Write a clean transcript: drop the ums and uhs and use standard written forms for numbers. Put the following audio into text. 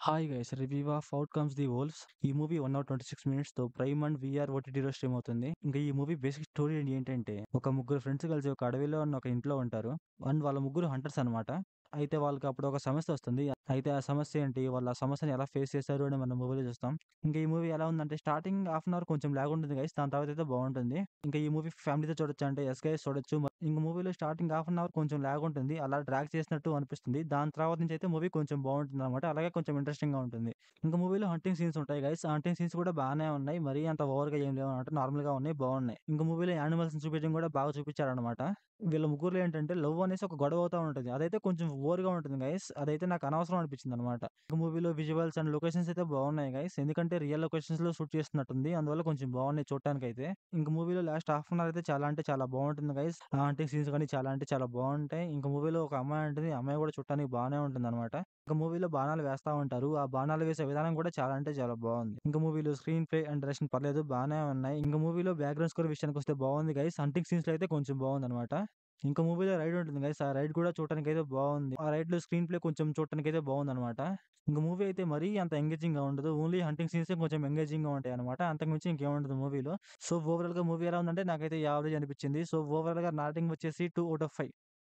Hi guys! 'Review of out comes the wolves' ఈ movie 1 hour 26 మినిట్స్‌తో Prime and VR ఓటీటీలో stream అవుతుంది. ఇంకా ఈ మూవీ బేసిక్ స్టోరీ ఏంటంటే, ఒక ముగ్గురు ఫ్రెండ్స్ కలిసి ఒక అడవిలో ఉన్న ఒక ఇంట్లో ఉంటారు. అండ్ వాళ్ళ ముగ్గురు హంటర్స్ అనమాట. అయితే వాళ్ళకి అప్పుడు ఒక సమస్య వస్తుంది. అయితే ఆ సమస్య ఏంటి? వాళ్ళు ఆ సమస్యని ఎలా ఫేస్ చేశారు అని మనం మూవీలో చూస్తాం. ఇంకా ఈ మూవీ ఎలా ఉందంటే స్టార్టింగ్ హాఫ్ అన్ అవర్ కొంచెం లాగ్ ఉంటుంది గైస్. దాని తర్వాత అయితే బావుంటుంది. ఇంకా ఈ మూవీ ఫ్యామిలీతో చూడొచ్చా అంటే యెస్ గైస్ చూడొచ్చు. ఇంక మూవీలో స్టార్టింగ్ హాఫ్ అన్ అవర్ కొంచెం లాగ్ ఉంటుంది. అలా డ్రాగ్ చేసినట్టు అనిపిస్తుంది. దాని తర్వాత నుంచి అయితే మూవీ కొంచెం బావుంటుందనమాట. అలాగే కొంచెం ఇంట్రెస్టింగ్‌గా ఉంటుంది. ఇంక మూవీలో హంటింగ్ సీన్స్ ఉంటాయి గైస్. ఆ హంటింగ్ సీన్స్ కూడా బానే ఉన్నాయి. మరీ అంత ఓవర్‌గా ఏం లేవనమాట. నార్మల్‌గా ఉన్నాయి. బావున్నాయి. ఇంక మూవీలో యానిమల్స్‌ని చూపించడం కూడా బాగా చూపించారనమాట. వీళ్ళ ముగ్గురిలో ఏంటంటే లవ్ అనేసి ఒక గొడవ అవుతా ఉంటది. అదైతే కొంచెం బోర్‌గా ఉంటుంది గైస్. అదైతే నాకు అనవసరం అనిపించిందనమాట. ఇంక మూవీలో విజువల్స్ అండ్ లొకేషన్స్ అయితే బాగున్నాయి గైస్. ఎందుకంటే రియల్ లొకేషన్స్‌లో షూట్ చేస్తున్నట్టుంది. అందువల్ల కొంచెం బాగున్నాయి చూడటానికైతే. ఇంక మూవీలో లాస్ట్ హాఫ్ అన్ అవర్ అయితే చాలా అంటే చాలా బావుంటుంది గైస్. ఆ హంటింగ్ సీన్స్ గాని చాలా అంటే చాలా బావుంటాయి. ఇంక మూవీలో ఒక అమ్మాయి ఉంటది. ఆ అమ్మాయి కూడా చూడటానికి బానే ఉంటుందనమాట. ఇంక మూవీలో బాణాలు వేస్తా ఉంటారు. ఆ బాణాలు వేసే విధానం కూడా చాలా అంటే చాలా బావుంది. ఇంక మూవీలో స్క్రీన్ ప్లే అండ్ డైరెక్షన్ పర్లేదు బానే ఉన్నాయి. ఇంక మూవీలో బ్యాక్‌గ్రౌండ్ స్కోర్ విషయానికొస్తే బావుంది గైస్. హంటింగ్ సీన్స్‌లో అయితే కొంచెం బావుందనమాట. ఇంక మూవీలో రైడ్ ఉంటుంది గైస్. ఆ రైడ్ కూడా చూడటానికైతే బావుంది. ఆ రైడ్‌లో స్క్రీన్ ప్లే కొంచెం చూడటానికైతే బావుందనమాట. ఇంక మూవీ అయితే మరీ అంత ఎంగేజింగ్‌గా ఉండదు. ఓన్లీ హంటింగ్ సీన్సే కొంచెం ఎంగేజింగ్‌గా ఉంటాయనమాట. అంతకు మించి ఇంకేముండదు మూవీలో. సో, ఓవరాల్‌గా మూవీ ఎలా ఉందంటే నాకైతే యావరేజ్ అనిపిచ్చింది. సో, ఓవరాల్‌గా నా రేటింగ్ వచ్చేసి 2 ఔట్ ఆఫ్ 5.